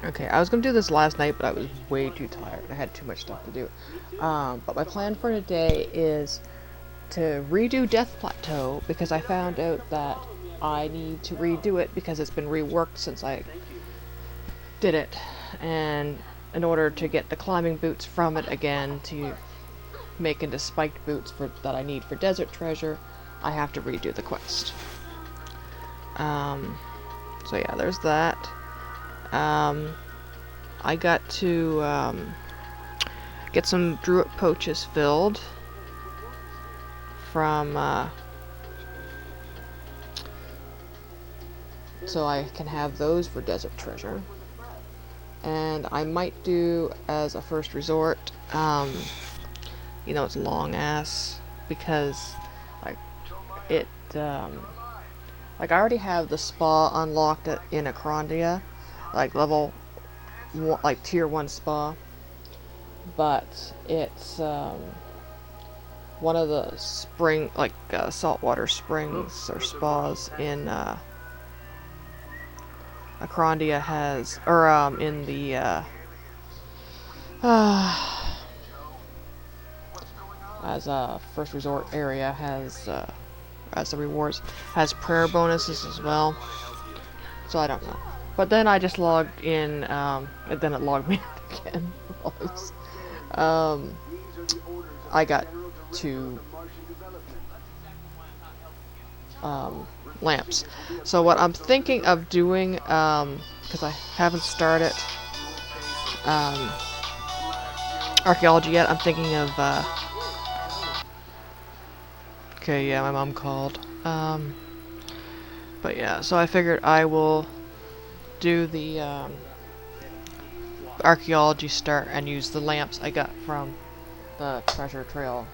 Okay, I was gonna do this last night, but I was way too tired. I had too much stuff to do. But my plan for today is to redo Death Plateau because I found out that I need to redo it because it's been reworked since I did it. And in order to get the climbing boots from it again to make into spiked boots that I need for Desert Treasure, I have to redo the quest. So yeah, there's that. I got to get some Druid pouches filled from so I can have those for Desert Treasure. And I might do as a first resort, you know, it's long ass because like it like I already have the spa unlocked in Acrondia, like level one, like tier 1 spa, but it's one of the spring saltwater springs or spas in Acrondia has, or in the as a first resort area has as the rewards has prayer bonuses as well. So I don't know. But then I just logged in, and then it logged me out again. I got 2 lamps. So what I'm thinking of doing, because I haven't started archaeology yet, I'm thinking of okay, yeah, my mom called. But yeah, so I figured I will do the archaeology start and use the lamps I got from the treasure trail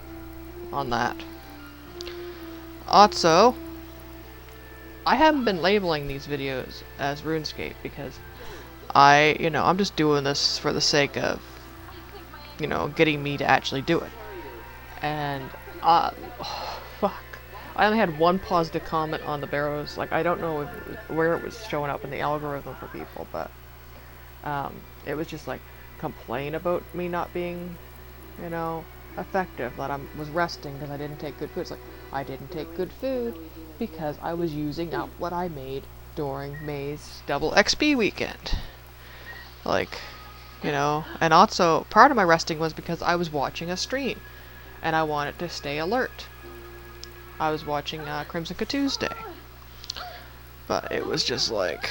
on that. Also, I haven't been labeling these videos as RuneScape because I'm just doing this for the sake of, getting me to actually do it. And, fuck. I only had 1 positive comment on the barrows. Like, I don't know where it was showing up in the algorithm for people, but, it was just like, complain about me not being, effective, that I was resting because I didn't take good food. It's like, I didn't take good food because I was using up what I made during May's double XP weekend. Like, and also part of my resting was because I was watching a stream and I wanted to stay alert. I was watching Crimson Tuesday. But it was just like,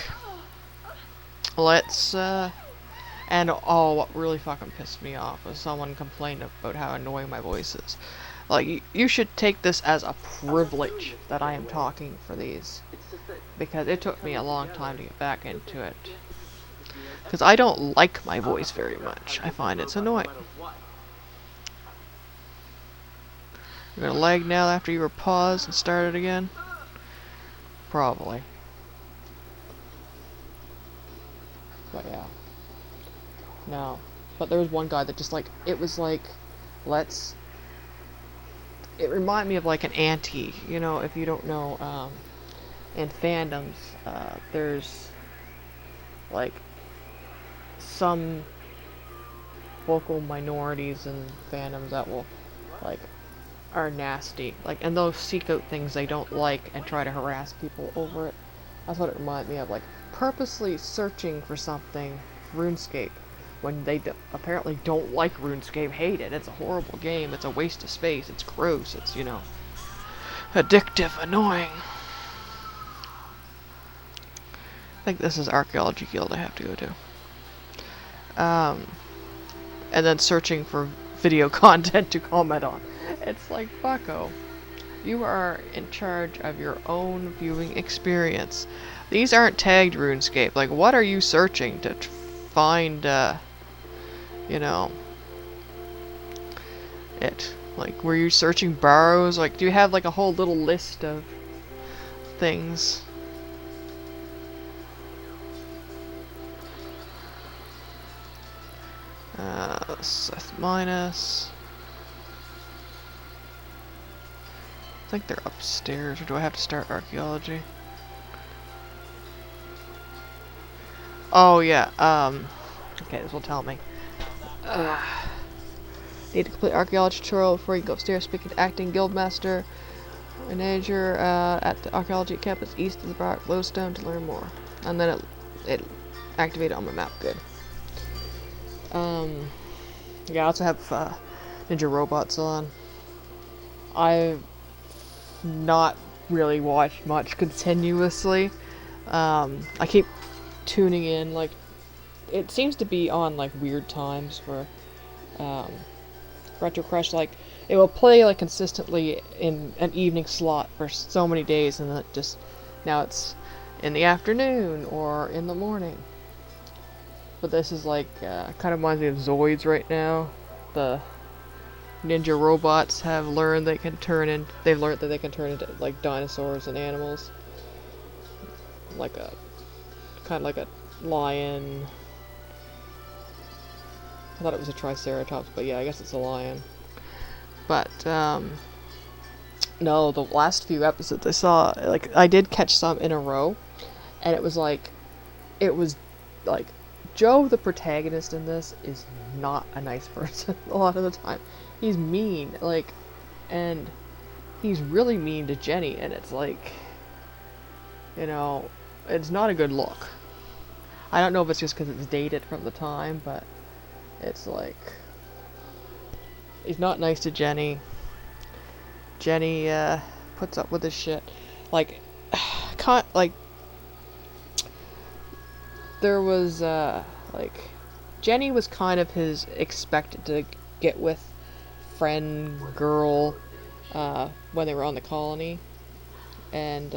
let's, and oh, what really fucking pissed me off was someone complained about how annoying my voice is. Like, you should take this as a privilege that I am talking for these. Because it took me a long time to get back into it. Because I don't like my voice very much. I find it's annoying. You're gonna lag now after you were paused and started again? Probably. But yeah. No. But there was one guy that just like, it was like, it reminded me of like an anti, if you don't know, in fandoms, there's like some vocal minorities in fandoms that will like are nasty, like, and they'll seek out things they don't like and try to harass people over it. That's what it reminded me of, like purposely searching for something RuneScape when they apparently don't like RuneScape, hate it. It's a horrible game. It's a waste of space. It's gross. It's addictive, annoying. I think this is Archaeology Guild I have to go to. And then searching for video content to comment on. It's like, fucko. You are in charge of your own viewing experience. These aren't tagged RuneScape. Like, what are you searching to find, it? Like, were you searching burrows? Like, do you have, like, a whole little list of things? Seth minus. I think they're upstairs, or do I have to start archaeology? Oh yeah. Okay, this will tell me. Need to complete archaeology tutorial before you go upstairs. Speaking to acting guildmaster manager at the archaeology campus east of the bar Glowstone to learn more. And then it activated on my map. Good. Yeah, I also have ninja robots on. I've not really watched much continuously. I keep tuning in, like, it seems to be on, like, weird times for, Retro Crush, like, it will play, like, consistently in an evening slot for so many days, and then now it's in the afternoon, or in the morning. But this is, like, kind of reminds me of Zoids right now. The ninja robots have learned they've learned that they can turn into, like, dinosaurs and animals. Like a, kind of like a lion. I thought it was a triceratops, but yeah, I guess it's a lion. But, no, the last few episodes I saw, like, I did catch some in a row, and it was like, Joe, the protagonist in this, is not a nice person a lot of the time. He's mean, like, and he's really mean to Jenny, and it's like, you know, it's not a good look. I don't know if it's just because it's dated from the time, but it's like, he's not nice to Jenny. Jenny, puts up with his shit. Like, there was, like, Jenny was kind of his expected to get with friend girl, when they were on the colony. And,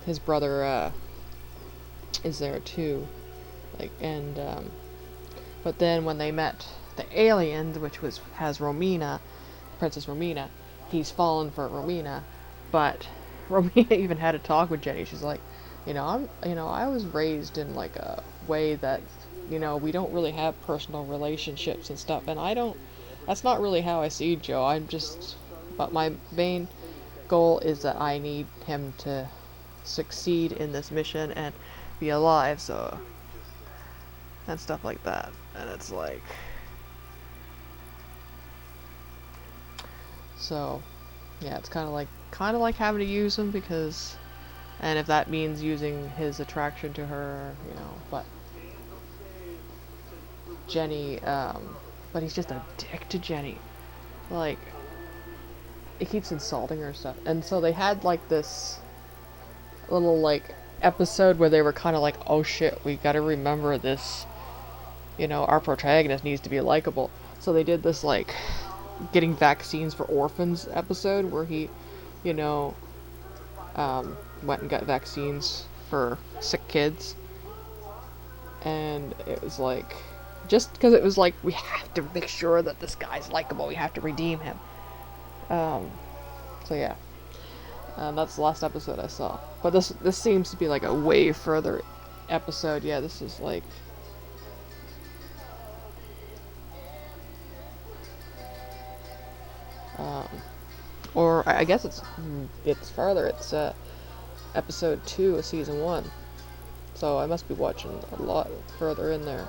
his brother, is there too. Like, and, but then when they met the aliens, which has Romina, Princess Romina, he's fallen for Romina, but Romina even had a talk with Jenny. She's like, I was raised in, like, a way that, we don't really have personal relationships and stuff, and that's not really how I see Joe. But my main goal is that I need him to succeed in this mission and be alive, so, and stuff like that. And it's like, so, yeah, it's kind of like having to use him because, and if that means using his attraction to her, but Jenny, but he's just a dick to Jenny. Like, he keeps insulting her and stuff. And so they had, like, this little, like, episode where they were kind of like, oh shit, we gotta remember this, our protagonist needs to be likable. So they did this, like, getting vaccines for orphans episode where he, went and got vaccines for sick kids. And it was like, just because it was like, we have to make sure that this guy's likable, we have to redeem him. So yeah. That's the last episode I saw. But this seems to be like a way further episode. Yeah, this is like, or I guess it's farther. It's episode 2 of season 1. So I must be watching a lot further in there.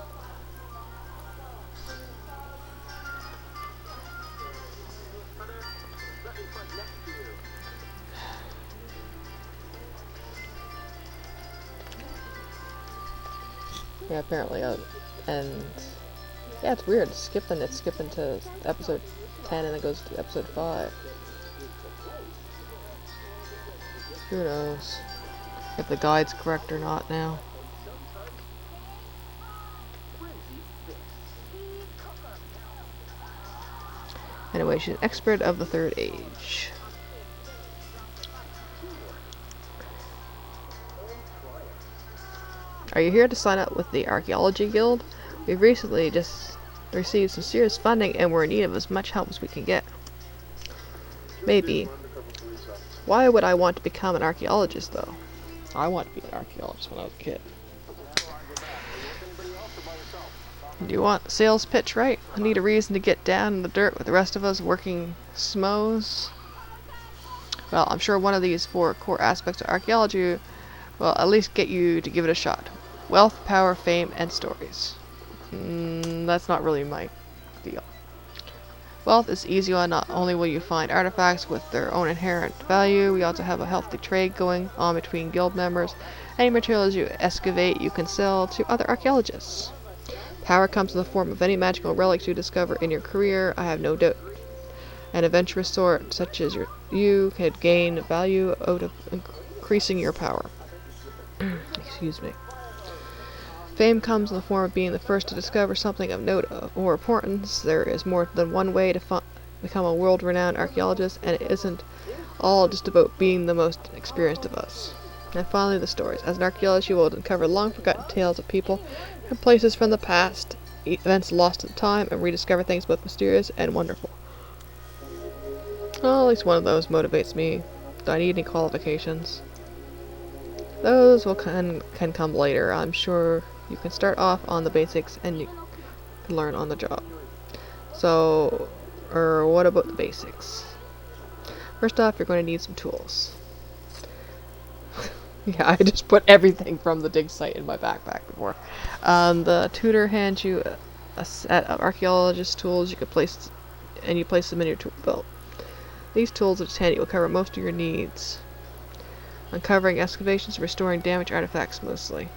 Yeah, apparently, and yeah, it's weird. It's skipping to episode 10 and then goes to episode 5. Who knows if the guide's correct or not now. Anyway, she's an expert of the Third Age. Are you here to sign up with the Archaeology Guild? We've recently just received some serious funding and we're in need of as much help as we can get. Maybe. Why would I want to become an archaeologist, though? I wanted to be an archaeologist when I was a kid. Do you want the sales pitch right? I need a reason to get down in the dirt with the rest of us working smos. Well, I'm sure one of these 4 core aspects of archaeology Well, at least get you to give it a shot. Wealth, power, fame, and stories. That's not really my deal. Wealth is easy on. Not only will you find artifacts with their own inherent value, we also have a healthy trade going on between guild members. Any materials you excavate, you can sell to other archaeologists. Power comes in the form of any magical relics you discover in your career. I have no doubt an adventurous sort, such as you, could gain value out of increasing your power. Excuse me. Fame comes in the form of being the first to discover something of note or importance. There is more than one way to become a world-renowned archaeologist, and it isn't all just about being the most experienced of us. And finally, the stories. As an archaeologist, you will uncover long-forgotten tales of people and places from the past, events lost in time, and rediscover things both mysterious and wonderful. Well, at least one of those motivates me. Do I need any qualifications? Those can come later. I'm sure you can start off on the basics and you can learn on the job. So, what about the basics? First off, you're going to need some tools. Yeah, I just put everything from the dig site in my backpack before. The tutor hands you a set of archaeologist tools you place them in your tool belt. These tools, which is handy, will cover most of your needs. Uncovering excavations and restoring damaged artifacts mostly.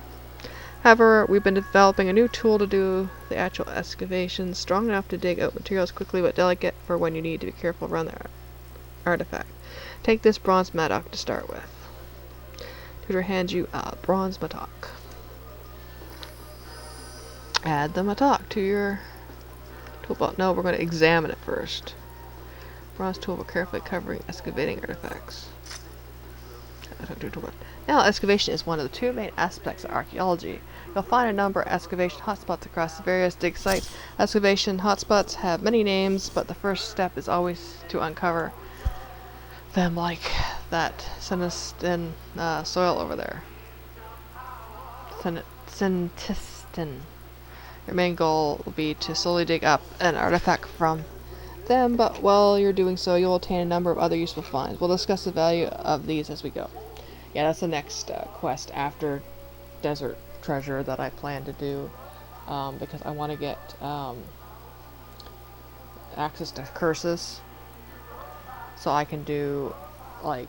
However, we've been developing a new tool to do the actual excavations, strong enough to dig out materials quickly but delicate for when you need to be careful around the artifact. Take this bronze mattock to start with. Tutor hands you a bronze mattock. Add the mattock to your tool belt. No, we're going to examine it first. Bronze tool for carefully covering excavating artifacts. Now, excavation is one of the two main aspects of archaeology. You'll find a number of excavation hotspots across the various dig sites. Excavation hotspots have many names, but the first step is always to uncover them, like that Sinistin soil over there. Sinistin. Your main goal will be to slowly dig up an artifact from them, but while you're doing so, you'll obtain a number of other useful finds. We'll discuss the value of these as we go. Yeah, that's the next quest after Desert Treasure that I plan to do, because I want to get access to curses, so I can do, like,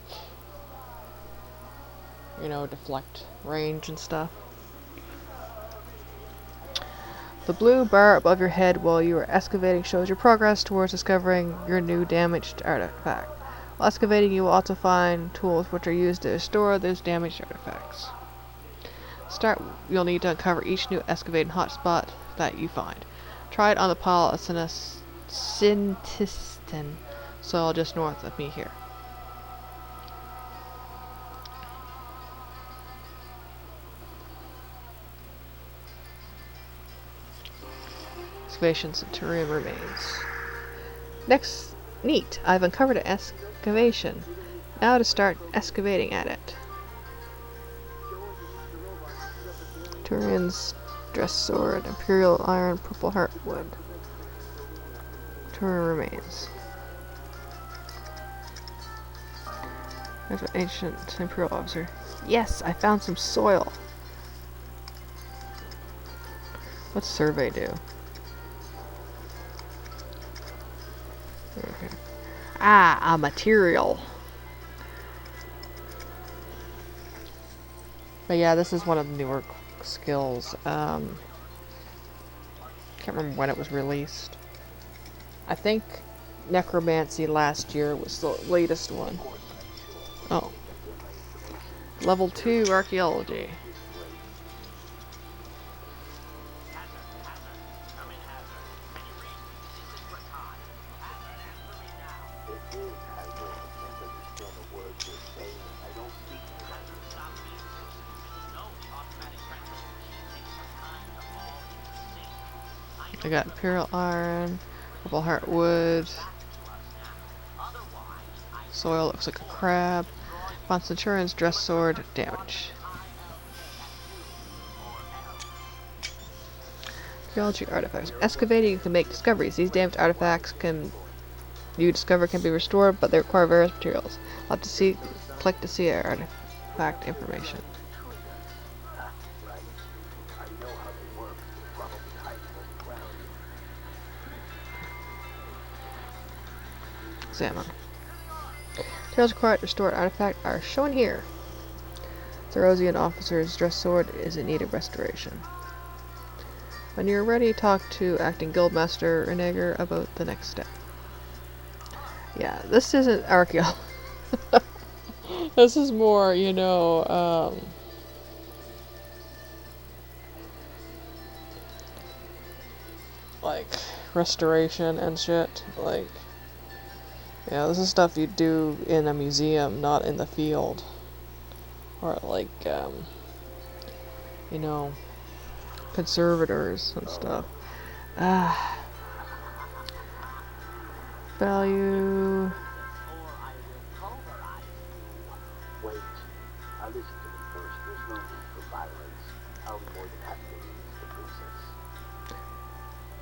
you know, deflect range and stuff. The blue bar above your head while you are excavating shows your progress towards discovering your new damaged artifact. While excavating, you will also find tools which are used to restore those damaged artifacts. You'll need to uncover each new excavating hotspot that you find. Try it on the pile of Sinistin soil just north of me here. Excavations and terrain remains. Neat. I've uncovered an excavation. Now to start excavating at it. Turian's dress sword, imperial iron, purple heart wood. Turian remains. There's an ancient imperial officer. Yes, I found some soil. What's survey do? Okay. Ah, a material. But yeah, this is one of the newer skills. Can't remember when it was released. I think Necromancy last year was the latest one. Oh. Level 2 Archaeology. I got Imperial Iron, Purple Heart Wood, soil looks like a crab, found Centurion's Dress Sword, damage. Archaeology artifacts. Excavating, you can make discoveries. These damaged artifacts you discover can be restored, but they require various materials. I'll have to click to see artifact information. examine. Materials required to restore an artifact are shown here. The Rosian officer's dress sword is in need of restoration. When you're ready, talk to acting guildmaster Renegar about the next step. Yeah, this isn't archaeology. This is more, you know, like restoration and shit. Like, yeah, this is stuff you do in a museum, not in the field. Or like, you know, conservators and stuff. Value. Wait, I listened to them first. There's no need for violence. I'll be more than happy to release the princess.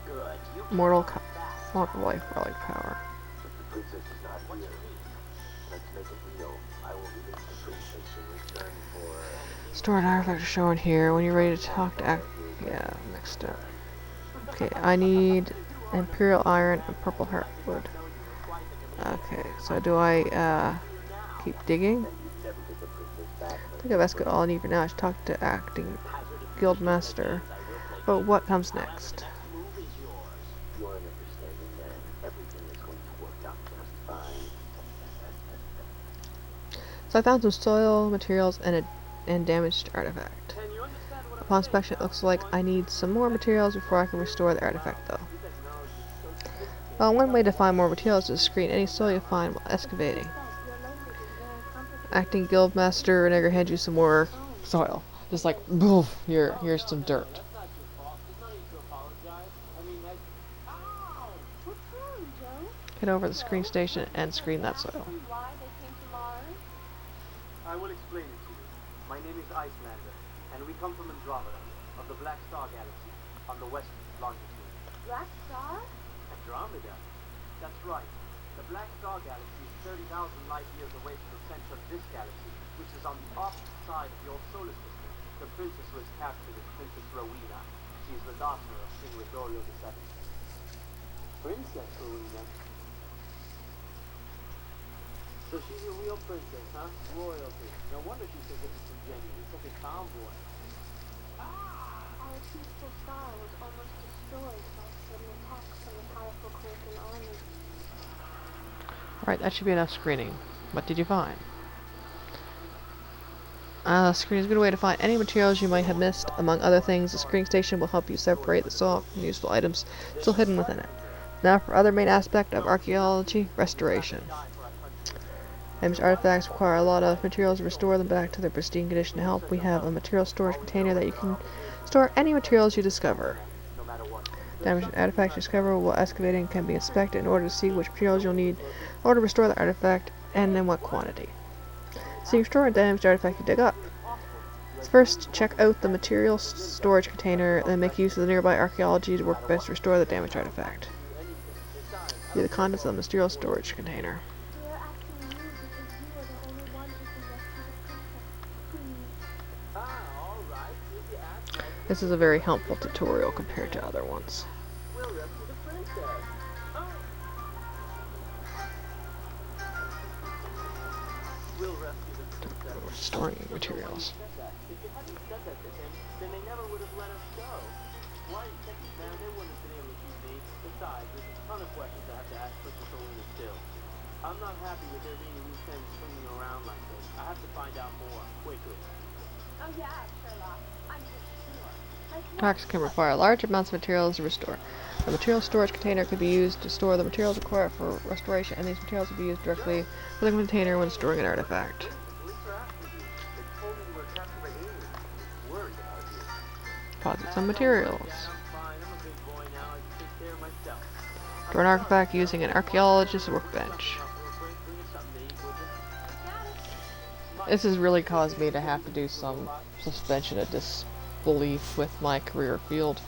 Good. You Mortal life relic power. But the princess is not here. Let's make it real. I will release the princess in return for... Store an artifact shown here. When you're ready to talk to yeah, next step. Okay, I need Imperial Iron and Purple Heartwood. Okay, so do I, keep digging? I think I've asked all I need for now. I should talk to acting guildmaster. But what comes next? You're an understanding man. Everything is going to work out just fine. So I found some soil materials and damaged artifact. Upon inspection, it looks like I need some more materials before I can restore the artifact, though. Well, one way to find more materials is to screen any soil you find while excavating. Acting guildmaster Renegar hands you some more soil. Just like, boof, here's some dirt. Head over to the screen station and screen that soil. I will explain it to you. My name is Icelander, and we come from Andromeda, of the Black Star Galaxy, on the west longitude. Black Star? Andromeda? That's right. The Black Star Galaxy is 30,000 light years away from the center of this galaxy, which is on the opposite side of your solar system. The princess was captured as Princess Rowena. She is the daughter of King Gregorio VII. Princess Rowena? So she's a real princess, huh? Royalty. No wonder she's so disingenuous. Such a tomboy. Our peaceful star was almost destroyed by sudden attacks from the powerful Kraken army. Alright, that should be enough screening. What did you find? Screen is a good way to find any materials you might have missed. Among other things, the screening station will help you separate the soil from useful items still hidden within it. Now for other main aspect of archaeology, restoration. Damaged artifacts require a lot of materials to restore them back to their pristine condition. To help, we have a material storage container that you can store any materials you discover. Damaged artifacts you discover while excavating can be inspected in order to see which materials you'll need in order to restore the artifact and in what quantity. So you restore a damaged artifact you dig up. First, check out the material storage container, then make use of the nearby archaeology workbench to restore the damaged artifact. View the contents of the material storage container. This is a very helpful tutorial compared to other ones. Restoring materials. If you hadn't said that to him, then they never would have let us go. Why, man, they wouldn't have been able to keep me. Besides, there's a ton of questions I have to ask Princess Rowena still. I'm not happy with there being loose ends swinging around like this. I have to find out more, quickly. Oh yeah, Sherlock. I'm just sure. Attacks can require large amounts of materials to restore. A material storage container could be used to store the materials required for restoration, and these materials will be used directly with the container when storing an artifact. Deposit some materials. Store an artifact using an archaeologist's workbench. This has really caused me to have to do some suspension of disbelief with my career field.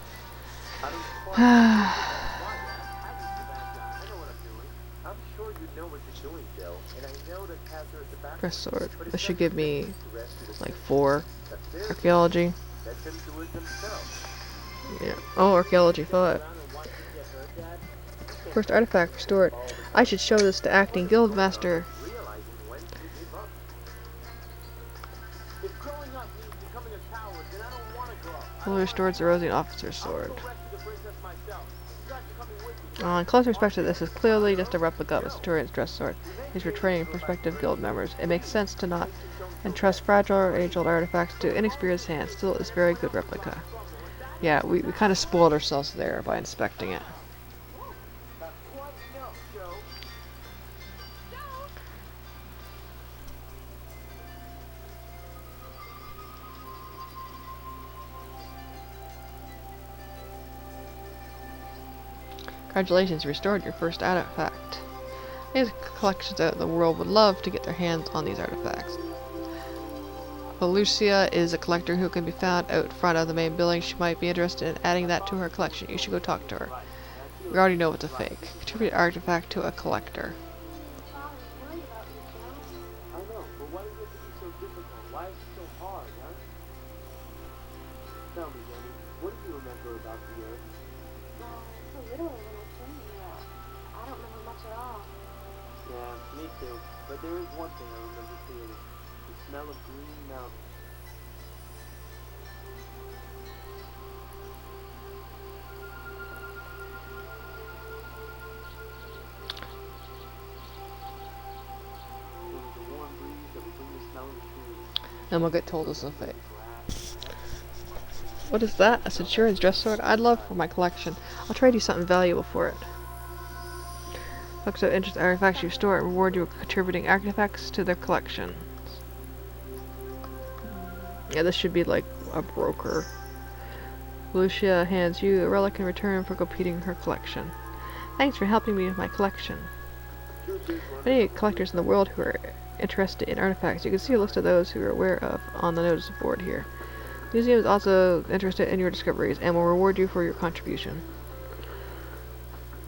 Press sword. This should give me like 4 archaeology. Yeah. Oh, archaeology 5. First artifact restored. I should show this to acting guild master. Realizing when to give up. If growing up means becoming a coward, then I don't want to grow up. Fully restored Zerosian officer's sword. I'll go rescue the princess myself. You guys are coming with me. On close inspection, this is clearly just a replica of a Centurion's dress sword. Used for training prospective guild members. It makes sense to not entrust fragile or age-old artifacts to inexperienced hands. Still, it's a very good replica. Yeah, we kind of spoiled ourselves there by inspecting it. That's quite enough, Joe. Congratulations, you restored your first artifact. These collections out in the world would love to get their hands on these artifacts. Lucia is a collector who can be found out front of the main building. She might be interested in adding that to her collection. You should go talk to her. We already know it's a fake. Contribute an artifact to a collector. I know, but why does it have to be so difficult? Why is it so hard, huh? Tell me, Jenny, what do you remember about the Earth? So little when I came here. I don't remember much at all. Yeah, me too. But there is one thing I remember clearly. The smell of green mountains. There was a warm breeze that would bring the smell of the trees. And we'll get told it's a fake. What is that? A Centurion's dress sword? I'd love for my collection. I'll trade you something valuable for it. Looks at interest artifacts you store and reward you with contributing artifacts to their collection. Yeah, this should be like a broker. Lucia hands you a relic in return for completing her collection. Thanks for helping me with my collection. Many collectors in the world who are interested in artifacts. You can see a list of those who are aware of on the notice board here. The museum is also interested in your discoveries and will reward you for your contribution.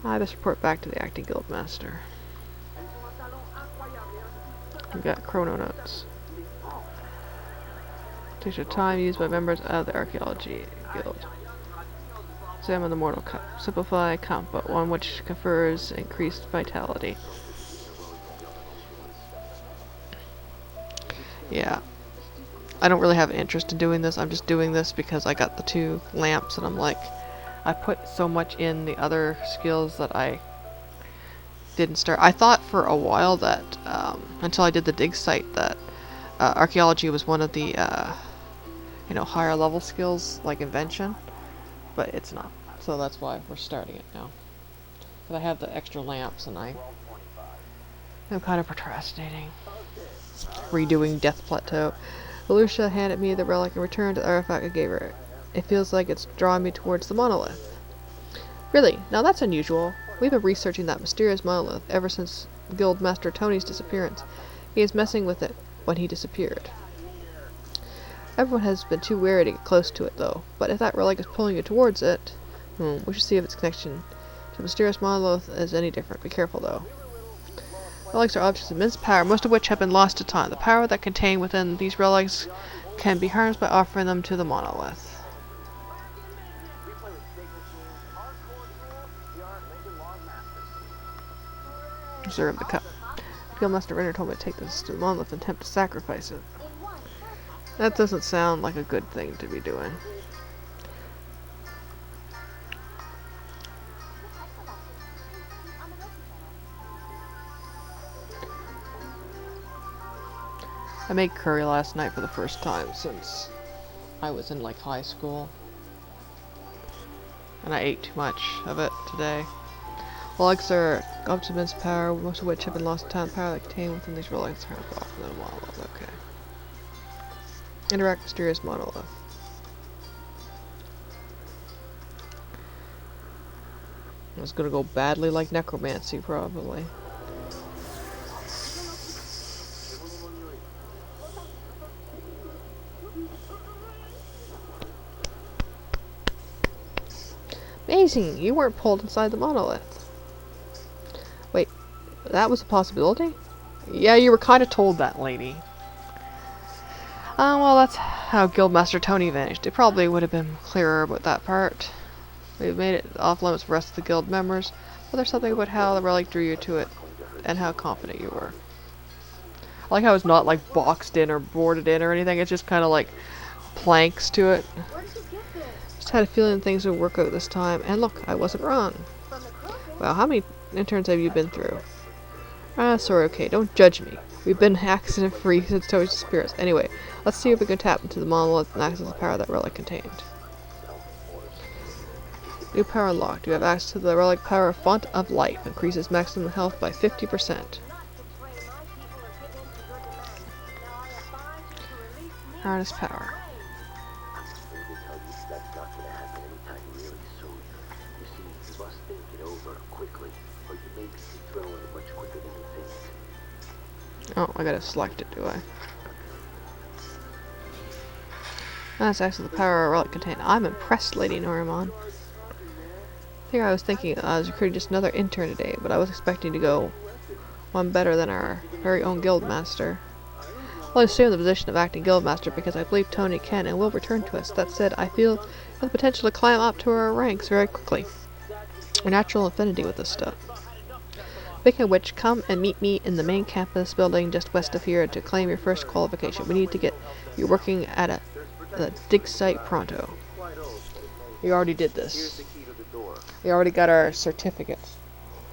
I just report back to the acting guild master. We've got chrono notes. Takes your time used by members of the Archaeology Guild. Examine the mortal cup. Simplify combat, one which confers increased vitality. Yeah. I don't really have an interest in doing this. I'm just doing this because I got the 2 lamps and I'm like, I put so much in the other skills that I didn't start. I thought for a while that, until I did the dig site, that archaeology was one of the, you know, higher level skills, like invention, but it's not. So that's why we're starting it now. But I have the extra lamps and I'm kind of procrastinating. Redoing Death Plateau. Lucia handed me the relic and returned the artifact I gave her. It feels like it's drawing me towards the monolith. Really? Now that's unusual. We've been researching that mysterious monolith ever since Guild Master Tony's disappearance. He is messing with it when he disappeared. Everyone has been too wary to get close to it, though. But if that relic is pulling you towards it, we should see if its connection to the mysterious monolith is any different. Be careful, though. Relics are objects of immense power, most of which have been lost to time. The power that contained within these relics can be harnessed by offering them to the monolith. Observe the cup. Guildmaster Renner told me to take this to the monolith and attempt to sacrifice it. That doesn't sound like a good thing to be doing. I made curry last night for the first time since I was in like high school. And I ate too much of it today. Relics are objects of immense power, most of which have been lost to time. Power that contained within these relics are off from the monolith. Okay. Interact mysterious monolith. It's gonna go badly like necromancy, probably. Amazing! You weren't pulled inside the monolith. Wait, that was a possibility? Yeah, you were kind of told that, lady. Well, that's how Guildmaster Tony vanished. It probably would have been clearer about that part. We've made it off limits for the rest of the guild members. But there's something about how the relic drew you to it, and how confident you were. I like how it's not like boxed in or boarded in or anything, it's just kind of like planks to it. Where did you get this? Just had a feeling things would work out this time, and look, I wasn't wrong. From the crooked? Well, how many interns have you been through? Sorry, okay, don't judge me. We've been accident-free since Toby's disappearance. Anyway, let's see if we can tap into the monolith and access the power that relic contained. New power unlocked. You have access to the relic power Font of Life. Increases maximum health by 50%. Not betray my people and give in to your demands. Now I advise you to release me. Harness power. I'm afraid to tell you that's not going to happen anytime really soon. You see, you must think it over quickly, or you may be thrown much quicker than you think. Oh, I gotta select it, do I? That's actually the power of relic contained. I'm impressed, Lady Norimon. Here I was thinking I was recruiting just another intern today, but I was expecting to go one better than our very own guild master. Well, I assume the position of acting guild master because I believe Tony can and will return to us. That said, I feel the potential to climb up to our ranks very quickly. A natural affinity with this stuff. Speaking of which, come and meet me in the main campus building just west of here to claim your first qualification. We need to get you working at a dig site pronto. We already did Here's this. the key to the door. We already got our certificates.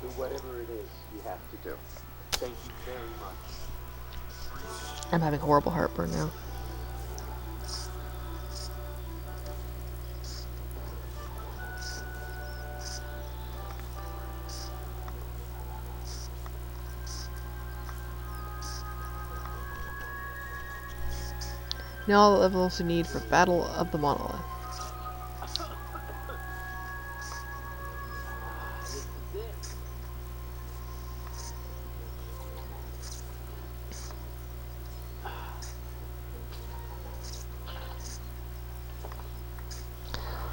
Do whatever it is you have to do. Thank you very much. I'm having horrible heartburn now. Now all the levels you need for Battle of the Monolith. This is it.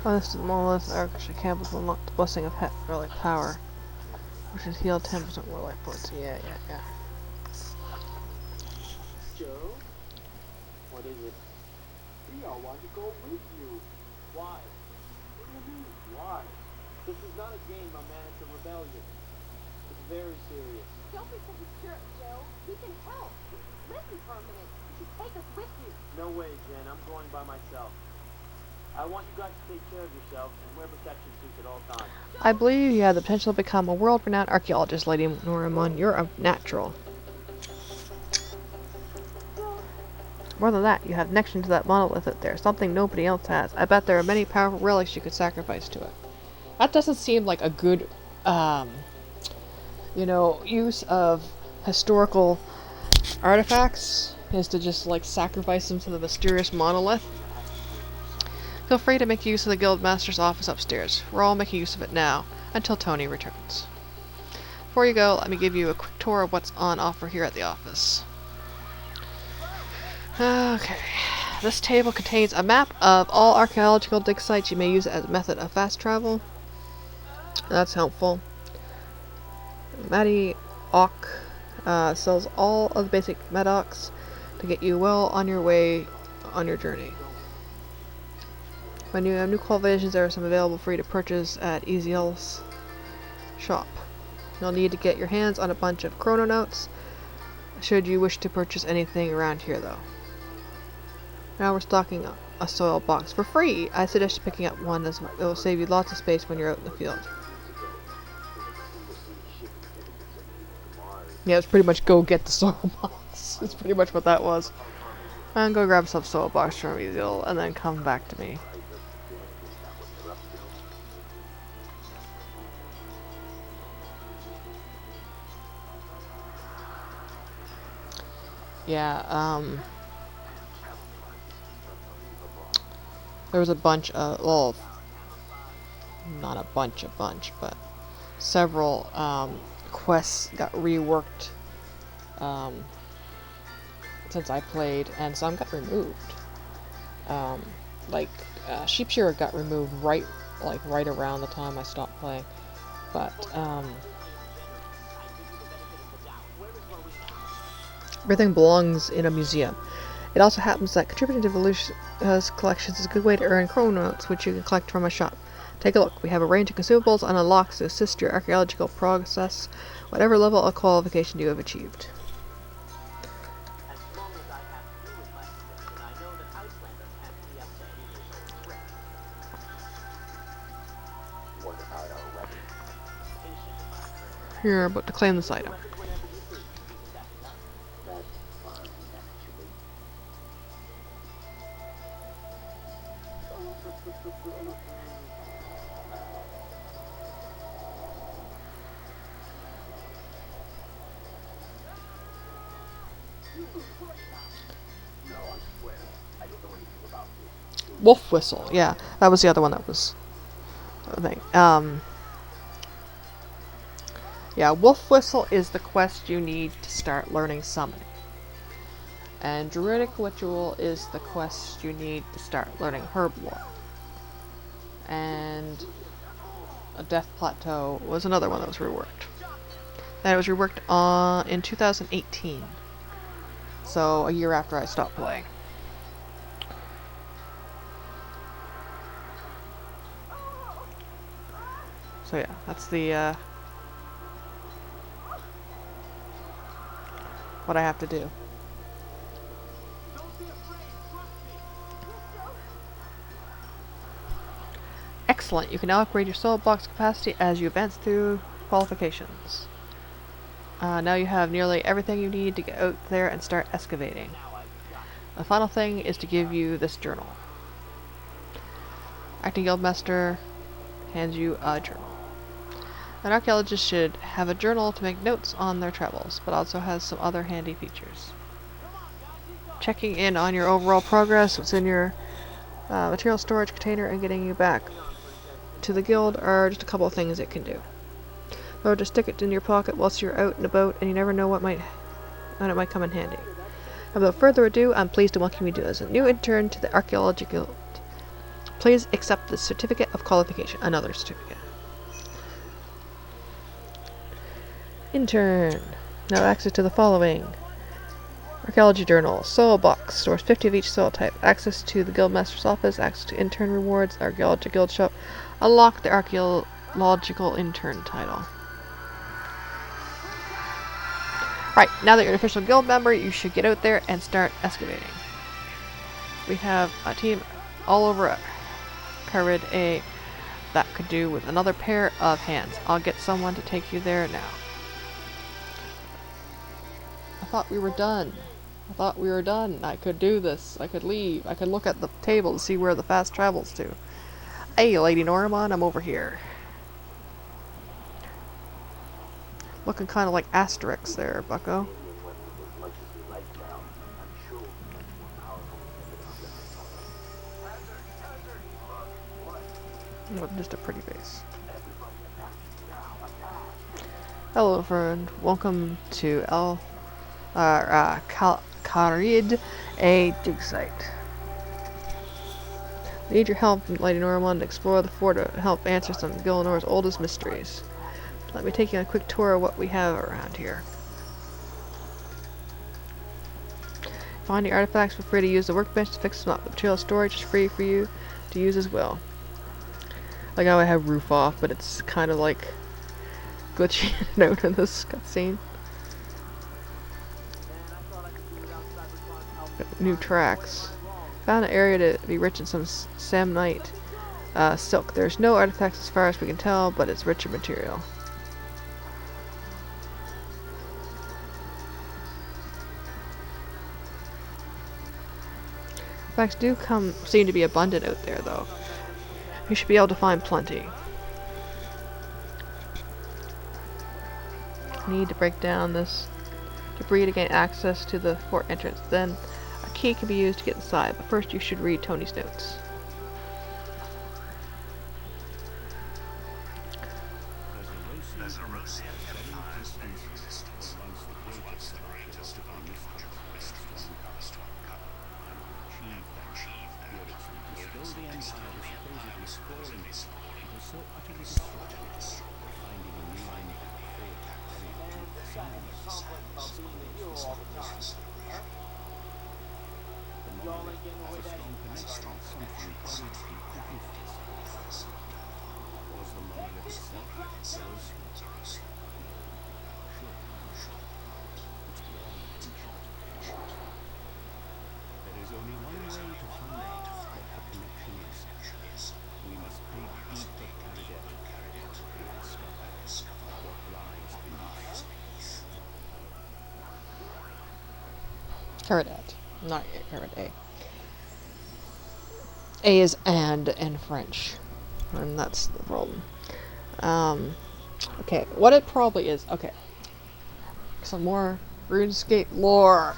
Oh, this is the Monolith. Archaeology Campus will unlock the blessing of relic power, which is heal 10% more life points. Yeah. Joe? What is it? We all want to go with you. Why? What do you mean, why? This is not a game, my man. It's a rebellion. It's very serious. Don't be such a jerk, Joe. He can help. Listen for a minute. You should take us with you. No way, Jen. I'm going by myself. I want you guys to take care of yourselves and wear protection suits at all times. I believe you have the potential to become a world-renowned archaeologist, Lady Norimon. You're a natural. More than that, you have connection to that monolith out there, something nobody else has. I bet there are many powerful relics you could sacrifice to it. That doesn't seem like a good, use of historical artifacts, is to just, like, sacrifice them to the mysterious monolith. Feel free to make use of the Guildmaster's office upstairs. We're all making use of it now, until Tony returns. Before you go, let me give you a quick tour of what's on offer here at the office. Okay, this table contains a map of all archaeological dig sites. You may use it as a method of fast travel. That's helpful. Maddie Ock sells all of the basic medocs to get you well on your way on your journey. When you have new qualifications, there are some available for you to purchase at Easiel's shop. You'll need to get your hands on a bunch of chrononotes should you wish to purchase anything around here, though. Now we're stocking a soil box for free. I suggest picking up one as it will save you lots of space when you're out in the field. Yeah, it's pretty much go get the soil box. It's pretty much what that was. And go grab some soil box from Easiel and then come back to me. Yeah, there was a bunch of, well, not a bunch, but several, quests got reworked, since I played, and some got removed. Sheep Shearer got removed right around the time I stopped playing, but, everything belongs in a museum. It also happens that contributing to Volusia's collections is a good way to earn chrononotes, which you can collect from a shop. Take a look. We have a range of consumables and unlocks to assist your archaeological process, whatever level of qualification you have achieved. As long as I have you in my position, I know that Icelander can't be up to any of those tricks. What about our weapons? Patient in my career. You're about to claim this item. Weapons whenever you please. Isn't that enough? That's fine, actually. No, I swear, I don't know anything about this. Wolf Whistle. Yeah, that was the other one that was the thing. Yeah, Wolf Whistle is the quest you need to start learning summoning. And Druidic Ritual is the quest you need to start learning herb lore. And a Death Plateau was another one that was reworked. And it was reworked in 2018. So a year after I stopped playing. So yeah, that's the what I have to do. Excellent. You can now upgrade your soul box capacity as you advance through qualifications. Now you have nearly everything you need to get out there and start excavating. The final thing is to give you this journal. Acting Guildmaster hands you a journal. An archaeologist should have a journal to make notes on their travels, but also has some other handy features. Checking in on your overall progress, what's in your material storage container, and getting you back to the guild are just a couple of things it can do. Or just stick it in your pocket whilst you're out and about, and you never know when it might come in handy. Without further ado, I'm pleased to welcome you as a new intern to the Archaeology Guild. Please accept the certificate of qualification, another certificate. Intern. Now access to the following. Archaeology Journal. Soul Box. Stores 50 of each soul type. Access to the Guildmaster's office. Access to intern rewards. Archaeology Guild shop. Unlock the Archaeological Intern title. Right, now that you're an official guild member, you should get out there and start excavating. We have a team all over Carid A that could do with another pair of hands. I'll get someone to take you there now. I thought we were done. I could do this. I could leave. I could look at the table to see where the fast travels to. Hey, Lady Norman, I'm over here. Looking kind of like Asterix there, bucko. Just a pretty face. Hello, friend. Welcome to Carid A dig site. Need your help, Lady Norman, to explore the fort to help answer some of Gilnor's oldest mysteries. Let me take you on a quick tour of what we have around here. Finding artifacts, feel free to use the workbench to fix them up. The material storage is free for you to use as well. Like how I have roof off, but it's kind of like glitchy out in this cutscene. New tracks. Found an area to be rich in some samnite silk. There's no artifacts as far as we can tell, but it's rich in material. Artifacts do seem to be abundant out there, though. You should be able to find plenty. Need to break down this debris to gain access to the fort entrance. Then a key can be used to get inside, but first you should read Tony's notes. Cadet, not A. A is and in French, and that's the problem. Okay, what it probably is. Okay, some more RuneScape lore.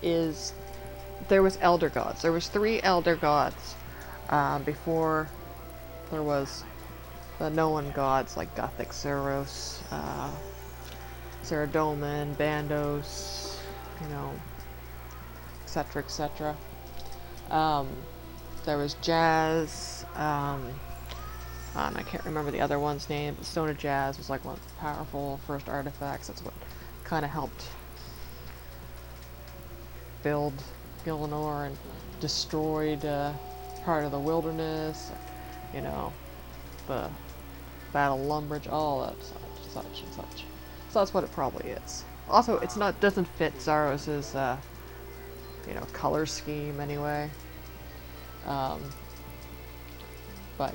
Is there was elder gods. There was 3 elder gods before there was the known gods like Gothic Zeros, Saradomin, Bandos, you know, etc., etc. There was Jazz, and I can't remember the other one's name. Stone of Jazz was like one of the powerful first artifacts. That's what kind of helped build Gillinor and destroyed part of the wilderness, you know, the Battle of Lumbridge, all that such and such. So that's what it probably is. Also, it's not doesn't fit Zaros's you know, color scheme anyway. But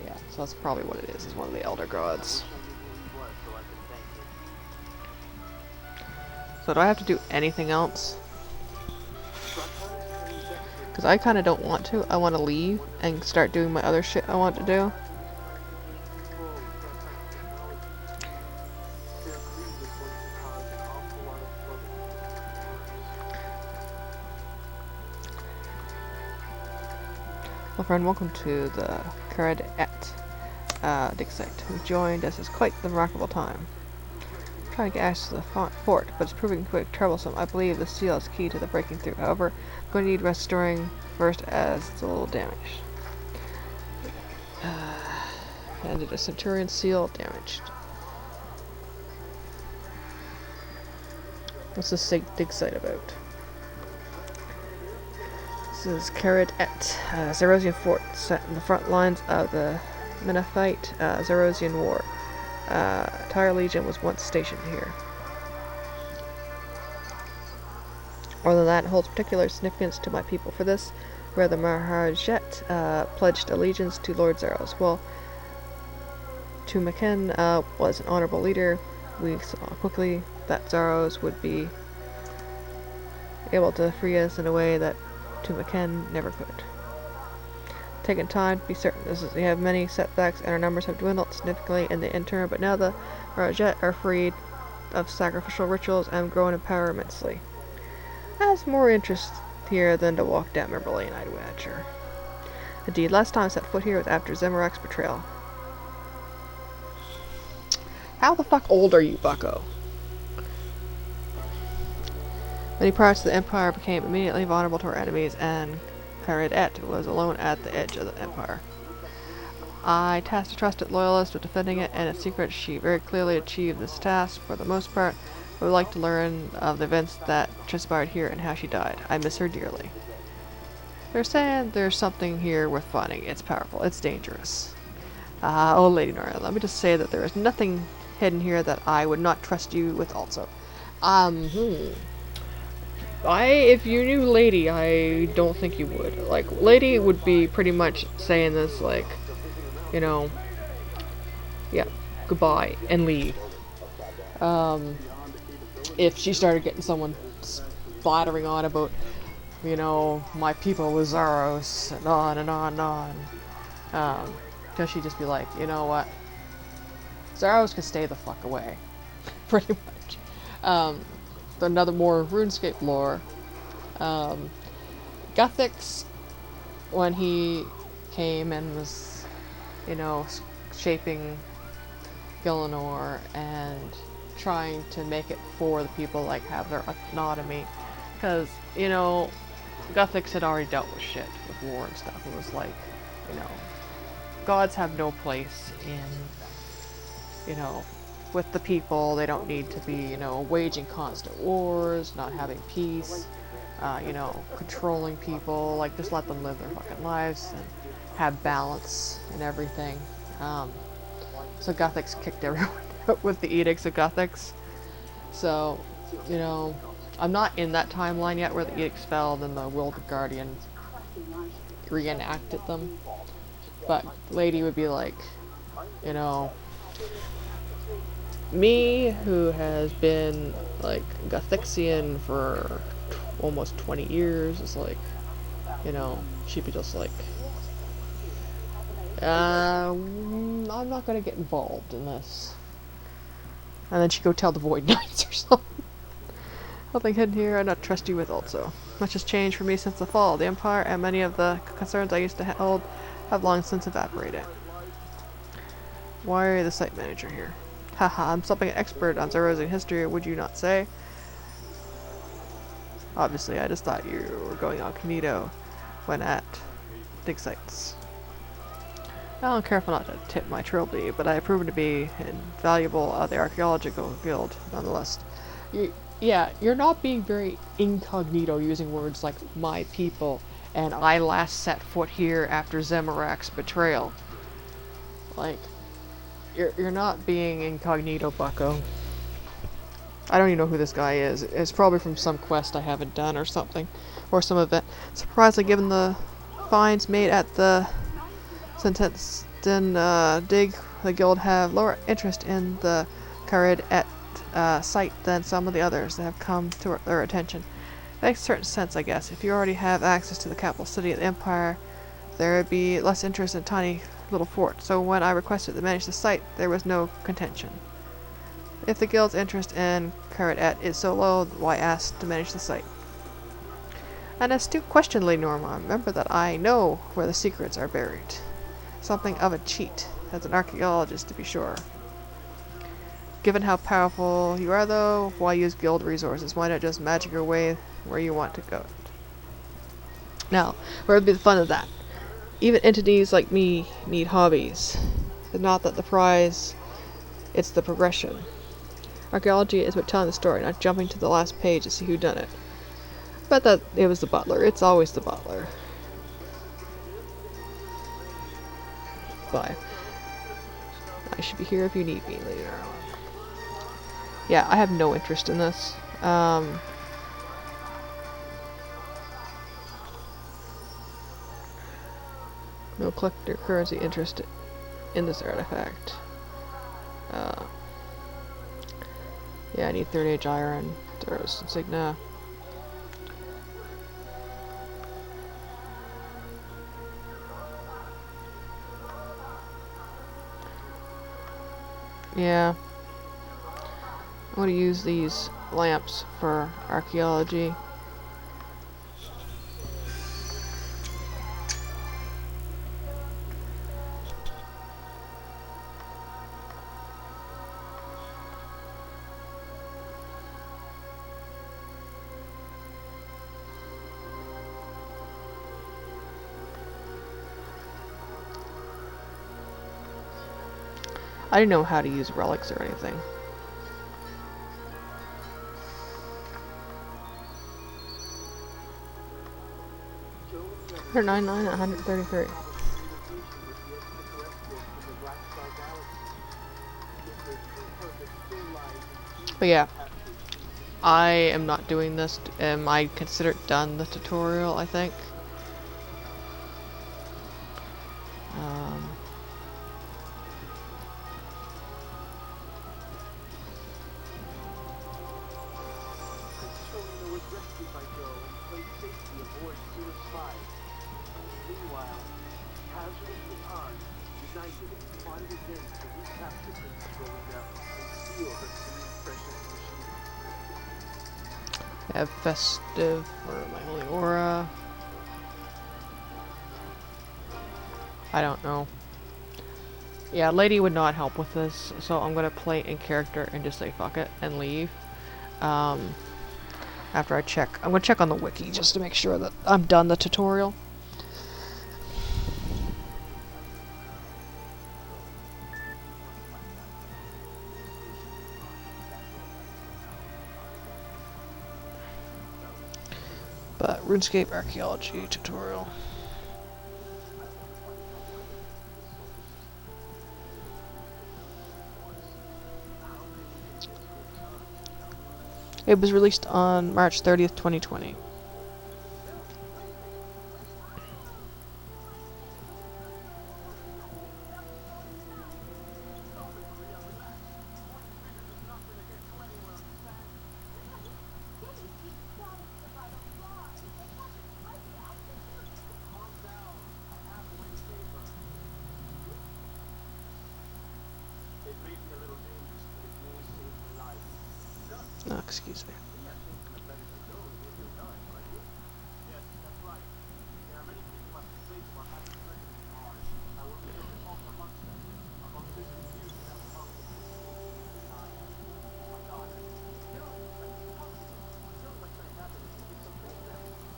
yeah, so that's probably what it is one of the elder gods. So do I have to do anything else? Because I kind of don't want to. I want to leave and start doing my other shit I want to do. Well, friend, welcome to the Cadet dig site. We've joined us. It's quite the remarkable time. I'm trying to get access to the fort, but it's proving quite troublesome. I believe the seal is key to the breaking through. However, I'm going to need restoring first as it's a little damaged. And a Centurion seal damaged. What's this dig site about? This is Cadet, Zerosian fort set in the front lines of the Menethite Zerosian War. Entire legion was once stationed here. More than that, it holds particular significance to my people. For this, where the Maharajet pledged allegiance to Lord Zaros. Well, Tumaken was an honorable leader. We saw quickly that Zaros would be able to free us in a way that Tumaken never could. Taken time to be certain. We have many setbacks and our numbers have dwindled significantly in the Intern, but now the Maharajet are freed of sacrificial rituals and grown in power immensely. I have more interest here than to walk down memory lane, I'd wager. Indeed, last time I set foot here was after Zemarak's betrayal. How the fuck old are you, bucko? Many parts of the Empire became immediately vulnerable to our enemies, and Cadet was alone at the edge of the Empire. I tasked a trusted loyalist with defending it, and in secret she very clearly achieved this task. For the most part, I would like to learn of the events that transpired here and how she died. I miss her dearly. They're saying there's something here worth finding. It's powerful. It's dangerous. Oh, Lady Nora, let me just say that there is nothing hidden here that I would not trust you with also. If you knew Lady, I don't think you would. Like, Lady would be pretty much saying this, like, you know, yeah, goodbye, and leave. If she started getting someone splattering on about, you know, my people with Zaros, and on and on and on, because she'd just be like, you know what, Zaros can stay the fuck away, pretty much. Another more RuneScape lore. Guthix, when he came and was, you know, shaping Gillinor and trying to make it for the people, like, have their autonomy, because, you know, Guthix had already dealt with shit, with war and stuff. It was like, you know, gods have no place in, you know, with the people. They don't need to be, you know, waging constant wars, not having peace, you know, controlling people. Like, just let them live their fucking lives and have balance and everything. So Guthix kicked everyone out with the edicts of Guthix. So, you know, I'm not in that timeline yet where the edicts fell, then the World Guardian reenacted them. But Lady would be like, you know, me, who has been like Gothixian for almost 20 years, is like, you know, she'd be just like, I'm not gonna get involved in this. And then she'd go tell the Void Knights or something. Nothing hidden here, I not trust you with also. Much has changed for me since the fall. The Empire and many of the concerns I used to hold have long since evaporated. Why are you the site manager here? Haha, I'm something an expert on Zerosian history, would you not say? Obviously, I just thought you were going incognito when at dig sites. I'm careful not to tip my trilby, but I have proven to be invaluable at the Archaeological Guild, nonetheless. Yeah, you're not being very incognito using words like my people and I last set foot here after Zemarak's betrayal. Like, you're not being incognito, bucko. I don't even know who this guy is. It's probably from some quest I haven't done or something. Or some event. Surprisingly, given the finds made at the Sentenston dig, the guild have lower interest in the Carid et site than some of the others that have come to their attention. It makes a certain sense, I guess. If you already have access to the capital city of the Empire, there would be less interest in tiny little fort. So when I requested to manage the site, there was no contention. If the guild's interest in Carid et is so low, why ask to manage the site? An astute question, Lady Norma. Remember that I know where the secrets are buried. Something of a cheat, as an archaeologist to be sure. Given how powerful you are, though, why use guild resources? Why not just magic your way where you want to go? Now, where would be the fun of that? Even entities like me need hobbies. It's not that the prize, it's the progression. Archaeology is about telling the story, not jumping to the last page to see who done it. Bet that it was the butler. It's always the butler. Bye. I should be here if you need me later on. Yeah, I have no interest in this. No collector currency interest in this artifact. Yeah, I need Third Age Iron. Theros Insignia. Yeah. I'm going to use these lamps for archaeology. I didn't know how to use relics or anything. They're 99 and 133. But yeah, I am not doing this. I consider it done, the tutorial, I think. I have festive for my holy aura. I don't know. Yeah, lady would not help with this, so I'm gonna play in character and just say fuck it and leave. After I check. I'm gonna check on the wiki just to make sure that I'm done the tutorial. But RuneScape Archaeology tutorial. It was released on March 30th, 2020. Oh, excuse me. Yes, that's right. There are many people at the base who are having surgery tomorrow. I will need your report amongst them about this confusion that was caused between me and my daughter. No, that's impossible. The only what's going to happen is to give some false evidence.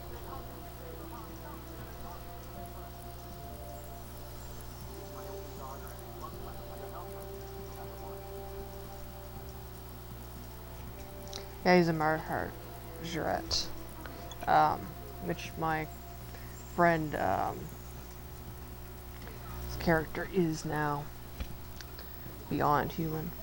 Then how can we say the harm stopped when I talked to them first? She's my only daughter, and it looks like I'm going to help her, no matter what. Yeah, he's a Margaret. Which my friend, his character is now beyond human.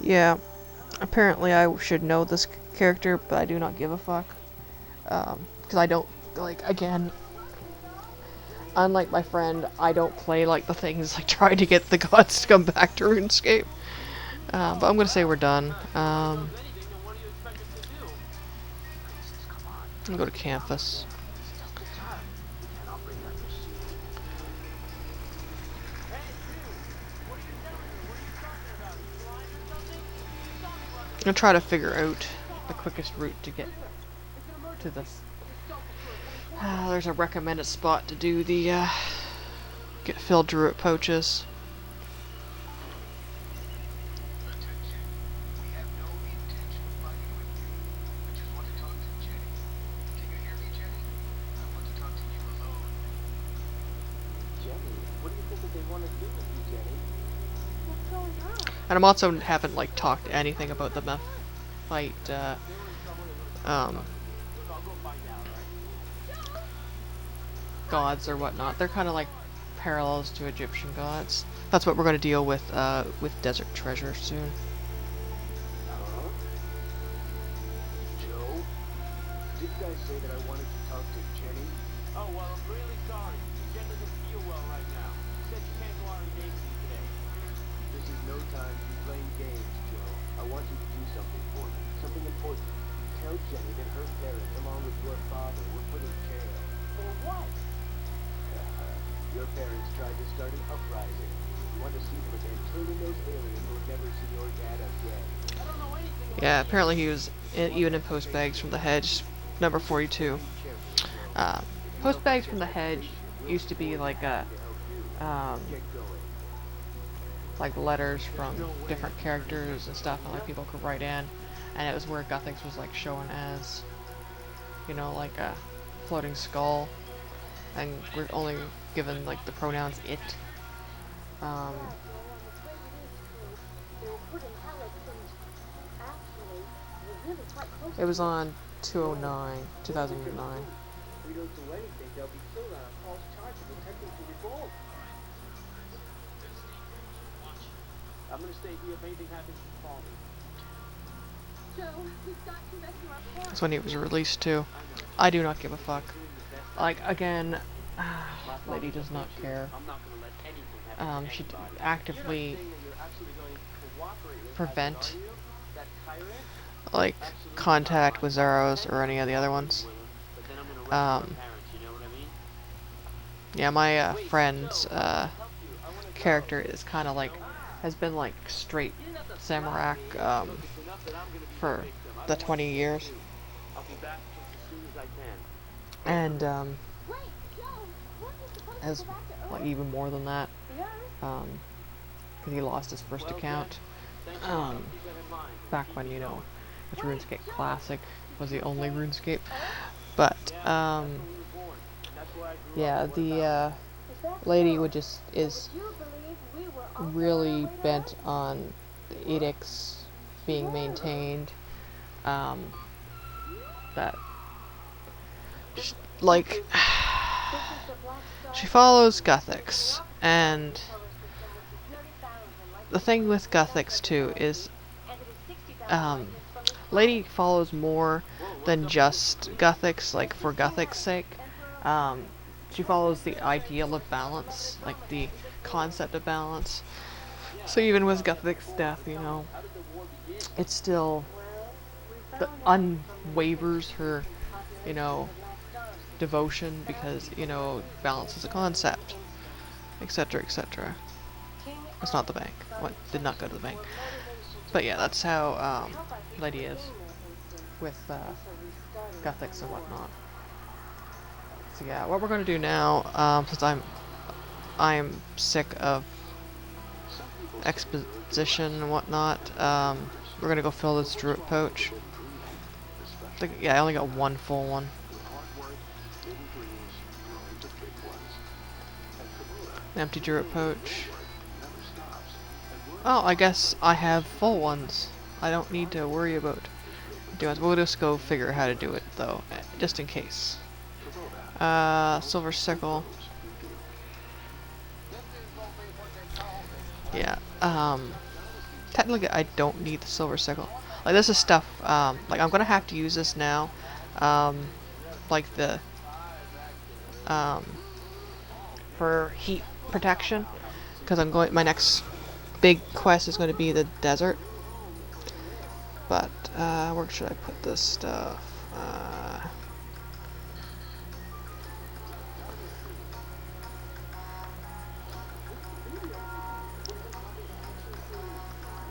Yeah, apparently I should know this character, but I do not give a fuck. Because I don't, like, again, unlike my friend, I don't play, like, the things like trying to get the gods to come back to RuneScape. But I'm gonna say we're done. Anything, then what do you expect us to do? I'm gonna go to campus. Just the time. We can't operate that machine. Hey, you! What are you doing here? What are you talking about? Are you blind or something? Stop running! I'm gonna try to figure out the quickest route to get It's an emergency! to this. Stop before it goes There's a recommended spot to do the, get Phil Druitt poaches. Attention. We have no intention of fighting with you. I just want to talk to Jenny. Can you hear me, Jenny? I want to talk to you alone. Jenny, what do you think that they want to do with you, Jenny? What's going on? And I'm also haven't, like, talked anything about the meth fight, I'll go find out, alright? gods or whatnot. They're kind of like parallels to Egyptian gods. That's what we're going to deal with Desert Treasure soon. Huh? Joe? Didn't I say that I wanted to talk to Jenny? Oh, well, I'm really sorry. Jen doesn't feel well right now. She said she can't go out on dates with you today. This is no time to be playing games, Joe. I want you to do something for me. Something important. Tell Jenny that her parents, along with your father, were put in jail. For what? Your parents tried to start an uprising. You want to see them again? Turn in those aliens who will never see your dad again. I don't know anything about Yeah, apparently he was even in Post Bags from the Hedge, number 42. Post Bags from the Hedge used to be like a, Get going. like letters from different characters and stuff, and like people could write in, and it was where Guthix was like shown as, you know, like a floating skull, and we're only given like the pronouns it. They were put in Helix and actually were really quite close It was on 2009. We don't do anything, they'll be killed on a false charge of attempting to revolt. I'm gonna stay here. If anything happens, you call me. Joe, we've got to rescue our parents. That's when he was released too. I do not give a fuck. Like, again, lady does not care. I'm not gonna let anything happen to She anybody. actively You're not saying that you're actually going to cooperate with prevent, us, are you? That tyrant? like, contact with Zaros or any of the other ones. But then I'm gonna rescue our Um, parents, you know what I mean? Yeah, my friend's character is kind of like, has been like straight Samurai for the 20 years. I'll be back just as soon as I can. And Wait, Joe, weren't you supposed has to go back to Earth? like even more than that, The Earth? because he lost his first account. Thanks a lot. I'll keep that in mind. Back when, you know, it's RuneScape Classic was the only RuneScape. But When we were born. That's where I grew yeah, up. the Is that lady so? would just is Would you believe we were also really on our way to bent Earth? on the edicts being maintained. That like, she follows Gothics, and the thing with Gothics too is, Lady follows more than just Gothics, like for Gothic's sake. She follows the ideal of balance, like the concept of balance. So even with Gothic's death, you know, it's still unwavers her, you know, devotion because, you know, balance is a concept, etc., etc. It's not the bank. What did not go to the bank. But yeah, that's how Lady is with Gothics and whatnot. So yeah, what we're gonna do now, since I'm sick of exposition and whatnot, we're gonna go fill this druid poach. Yeah, I only got one full one. Empty druid poach. Oh, I guess I have full ones. I don't need to worry about doing it. We'll just go figure out how to do it though, just in case. Silver sickle. Yeah, technically I don't need the silver sickle. Like this is stuff, like I'm gonna have to use this now, like the, for heat protection, because my next big quest is going to be the desert. But, where should I put this stuff?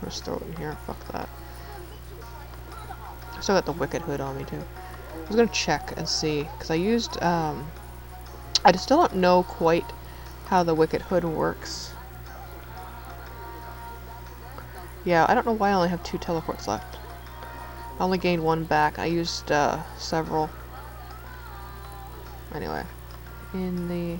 Just throw it in here, fuck that. I still got the Wicked Hood on me too. I was gonna check and see, because I used, I still don't know quite how the Wicked Hood works. Yeah, I don't know why I only have 2 teleports left. I only gained 1 back. I used, several. Anyway. In the...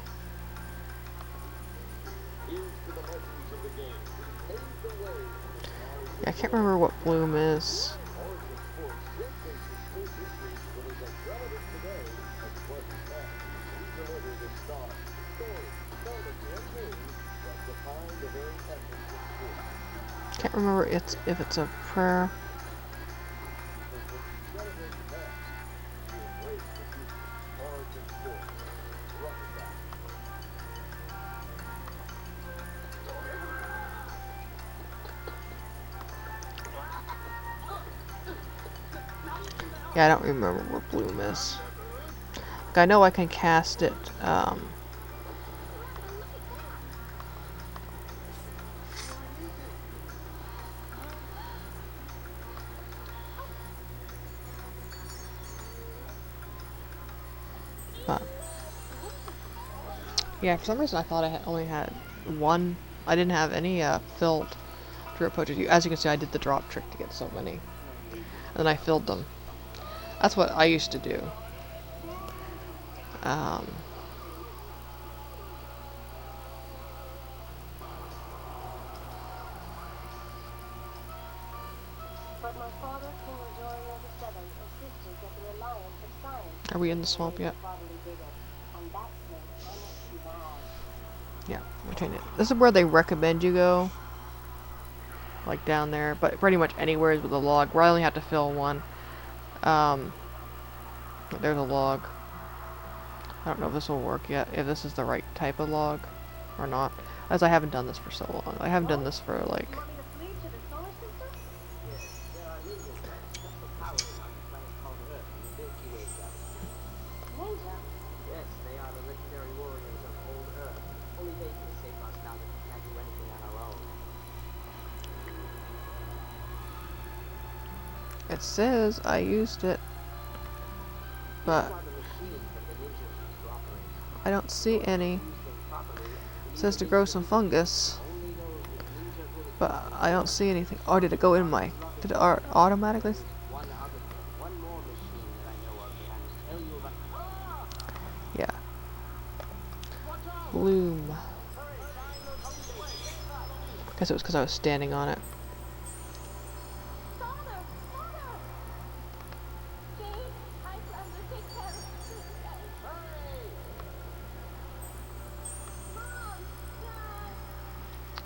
Yeah, I can't remember what bloom is. Can't remember if it's a prayer. Yeah, I don't remember what bloom is. Like, I know I can cast it, but yeah, for some reason I thought I only had 1. I didn't have any filled drip poaches. As you can see, I did the drop trick to get so many, and then I filled them. That's what I used to do. Are we in the swamp yet? Yeah, retain it. This is where they recommend you go. Like down there, but pretty much anywhere with a log. Where I only have to fill 1. There's a log. I don't know if this will work yet, if this is the right type of log or not, as I haven't done this for so long. I haven't done this for like... It says I used it, but I don't see any. It says to grow some fungus, but I don't see anything. Oh, did it go in my... Did it automatically? Yeah. Bloom. Guess it was because I was standing on it.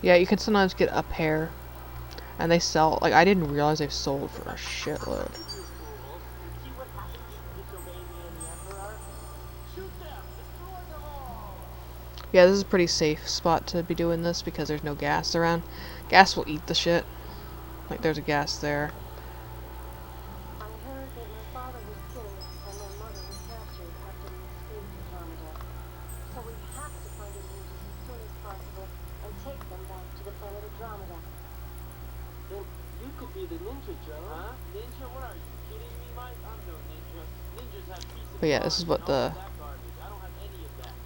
Yeah, you can sometimes get a pair. And they sell, like, I didn't realize they sold for a shitload. You fools. See what happens if you disobey me and the Emperor? Shoot them! Destroy them all! Yeah, this is a pretty safe spot to be doing this because there's no gas around. Gas will eat the shit. Like, there's a gas there. I heard that my father was killed and my mother was captured after we escaped Andromeda. So we have to find the ninjas as soon as possible and take them back to the planet Andromeda. Then you could be the ninja, Joe. Huh? Ninja? What are you kidding me, Mike? I'm no ninja. Ninjas have peace of But yeah, this is what mind and all the that garbage. I don't have any of that.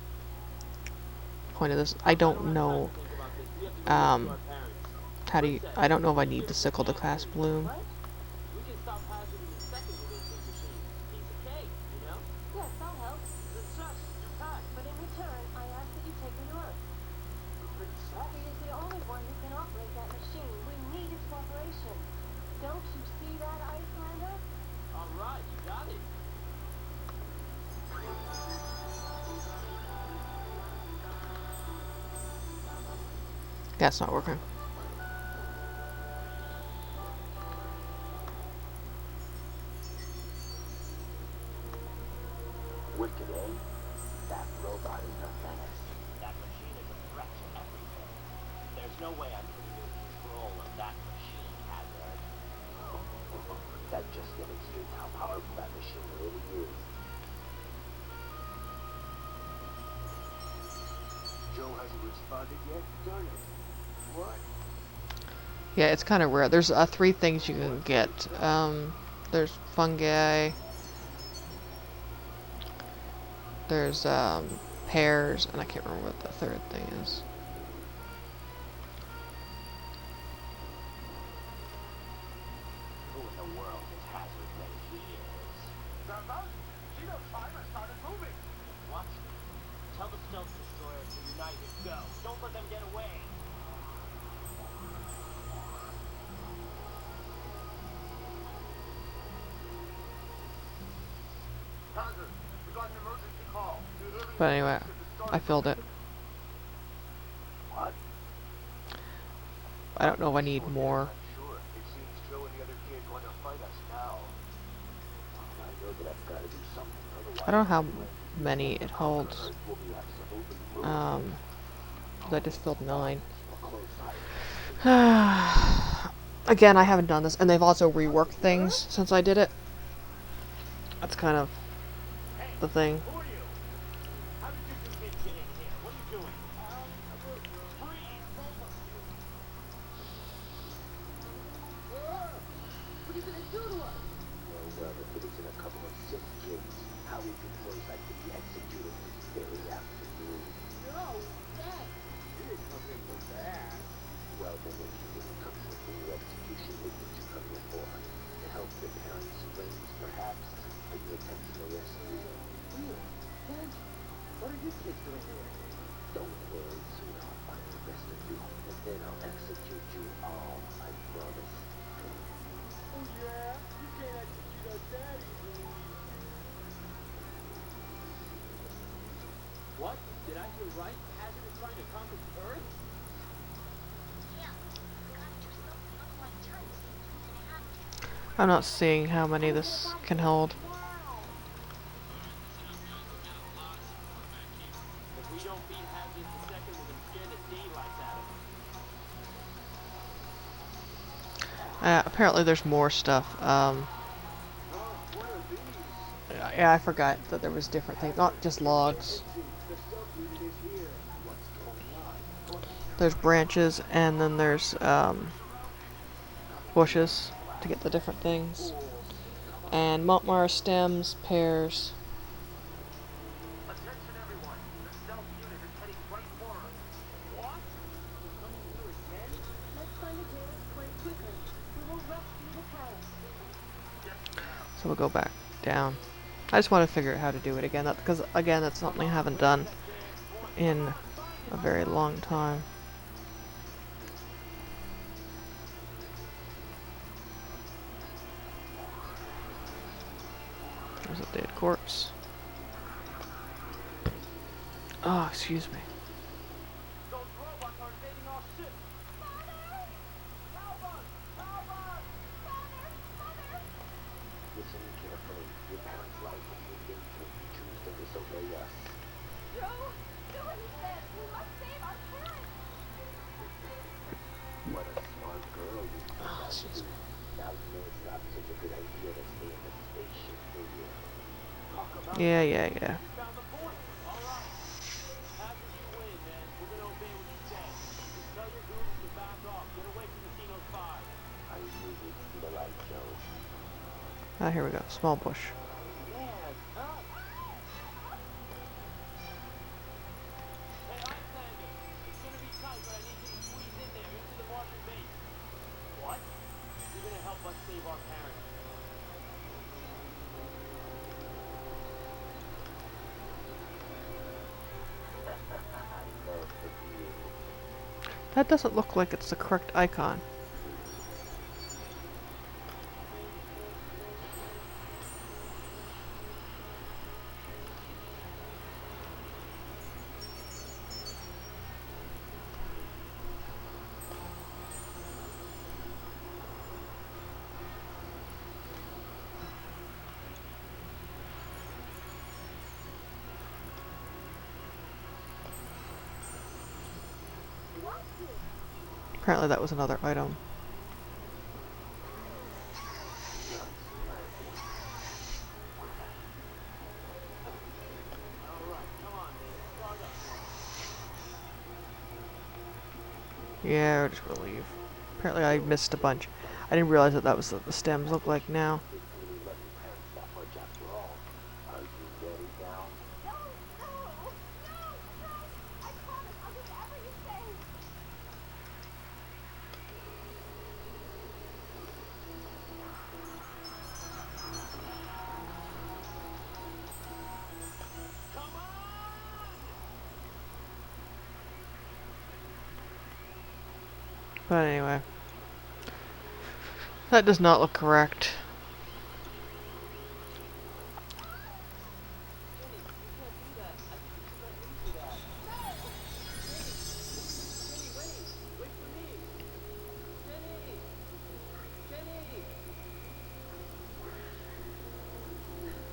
point of this. I don't know, Think about this. We have to go back to our parents. how do you, I don't know if I need the sickle to class bloom. What? We can stop hazard in a second with those big machines. Piece of cake, you know? Yes, I'll help. Princess, you pack. But in return, I ask that you take me to Earth. Princess? He is the only one who can operate that machine. We need his cooperation. Don't you see that, Icelander? All right, you got it. That's not working. Wicked, eh? That robot is a menace. That machine is a threat to everything. There's no way I'm putting you in control of that machine, Hazard. That just demonstrates how powerful that machine really is. Joe hasn't responded yet? Darn it. What? Yeah, it's kind of rare. There's 3 things you can get. There's fungi. There's pears, and I can't remember what the third thing is. Who in the world is Hazard that he is? Grandpa, see the timer started moving. What? Tell the stealth destroyer to unite and go. Don't let them get away. Hazard, we got an emergency call. But anyway, I filled it. What? I don't know if I need more. Sure. It seems Joe and the other kid want to fight us now. I know that I've got to do something. I don't know how many it holds. We'll be absolutely ruined. 'Cause I just filled 9. A close eye. Again, I haven't done this, and they've also reworked things since I did it. That's kind of the thing. Who are you? How did you two kids get in here? What are you doing? Freeze! What are you gonna do to us? Well, if it isn't a couple of sick kids, how we could boys like to be executed this very afternoon. No, Dad. You didn't come here for that. Well, then if you didn't come here for your execution, what did you come here for? To help your parents, friends, perhaps? Are you attempting a rescue? Dad, what are you kids doing here? Don't worry, soon I'll find the rest of you, and then I'll execute you all, I promise. Oh yeah? You can't execute our daddy, What? Did I hear right? Hazard is trying to conquer the Earth? I'm not seeing how many this can hold. If we don't beat Hazard the second, we're gonna scare the daylights out of him. Apparently there's more stuff. What are these? Yeah, I forgot that there was different things, not just logs. The stealth unit is here. What's going on? There's branches, and then there's bushes to get the different things. And Montmar stems, pears. Attention everyone. The stealth unit is heading right for us. What? We're coming through again? Let's find the Jared quite quickly. We will rescue the palace. So we'll go back down. I just want to figure out how to do it again, because again, that's something I haven't done in a very long time. There's a dead corpse. Oh, excuse me. Those robots are invading our ship. disobey us. Joe, do what he said. We must save our parents. What a smart girl you turned out to be. Now you know it's not such a good idea to stay in the spaceship, do you? Talk about Yeah, yeah, yeah. you found the point. All right. Hazard, you win, man. We're gonna obey what you say. Just tell your goons to back off. Get away from Casino 5. I knew you'd see the light, Joe. Ah, here we go. Small bush. Man, up. Hey, Icelander. It's gonna be tight, but I need you to squeeze in there into the Martian base. What? You're gonna help us save our parents. I love the view. That doesn't look like it's the correct icon. Apparently that was another item. All right, come on, man. Start up. Yeah, we're just gonna leave. Apparently I missed a bunch. I didn't realize that that was what the stems look like now. Didn't really love your parents that much after all. Are you ready now? No, no, no, no. I promise I'll do whatever you say. Come on! But anyway. That does not look correct.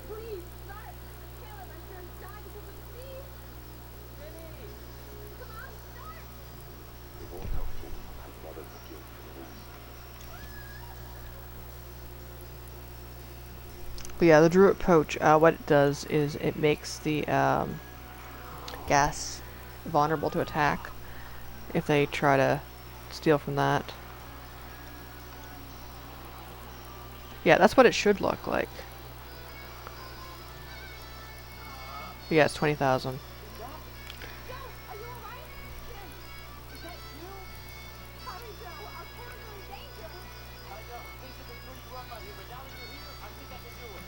Please, start. Caleb, my parents died because of Steve. Come on, start. It won't help, Jenny. I'd never forgive you for this. But yeah, the Druid Poach, what it does is it makes the gas vulnerable to attack if they try to steal from that. Yeah, that's what it should look like. Yeah, it's 20,000. Joe, are you alright? Jen, is that you? Hurry, Joe. Our parents are in danger. I know, things have been pretty rough out here, but now that you're here, I think I can do it.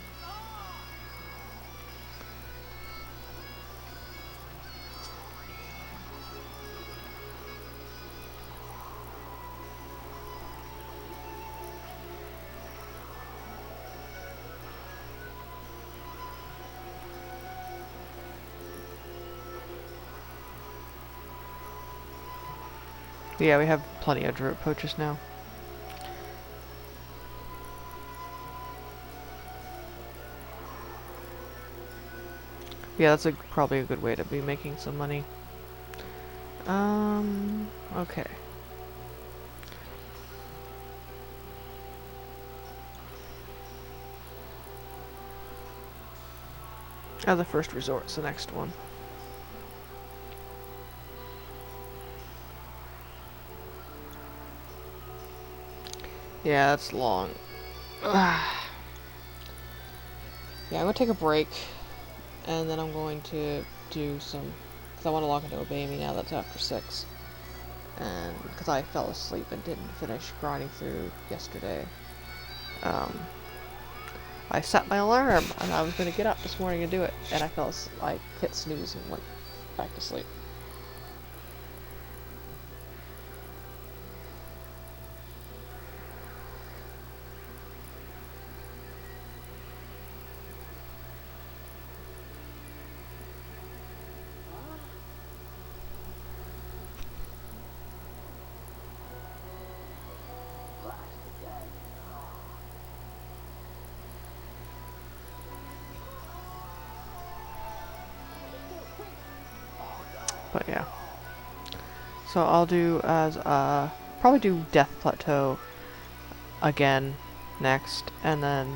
Yeah, we have plenty of Druid Poaches now. Yeah, that's probably a good way to be making some money. Okay. As a first resort, it's the next one. Yeah, that's long. Yeah, I'm gonna take a break, and then I'm going to do some, because I want to log into Obey Me now. That's after 6, and because I fell asleep and didn't finish grinding through yesterday. I set my alarm, and I was gonna get up this morning and do it, and I hit snooze and went back to sleep. But yeah. So I'll do as probably do Death Plateau again next, and then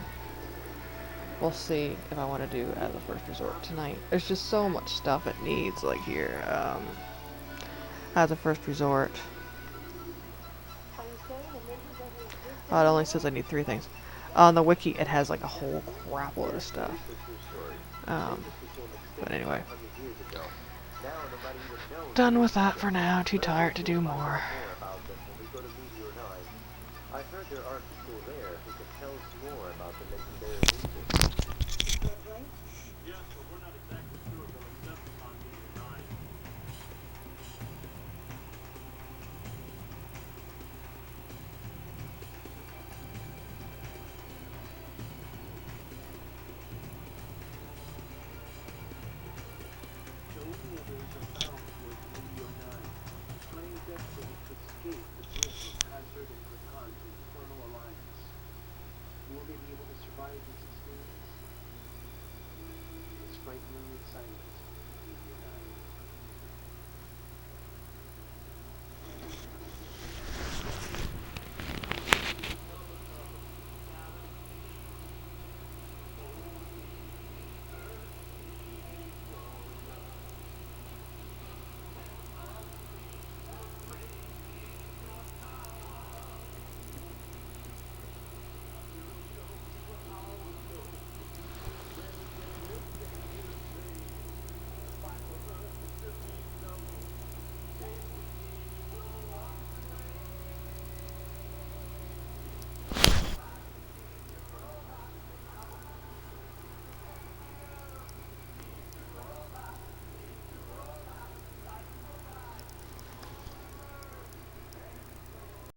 we'll see if I want to do as a first resort tonight. There's just so much stuff it needs, like here, as a first resort. Are you saying the ninja doesn't exist It only anymore? says I need 3 things. On the wiki, it has like a whole crap load of stuff. It's a true story. Um, Ninjas became extinct but anyway. 100 years ago. Now nobody even knows. Done with that for now. Too tired to do more. More about them when we go to Meteor 9. I heard there are people there who can tell us more about the legendary ninjas. Is that right? Yes, but we're not exactly sure they'll accept us on Meteor 9. The only others are bound towards Meteor 9, playing desperate to escape the grip of Hazard and Grenard's infernal alliance. Will they be able to survive this experience? It's frighteningly silent.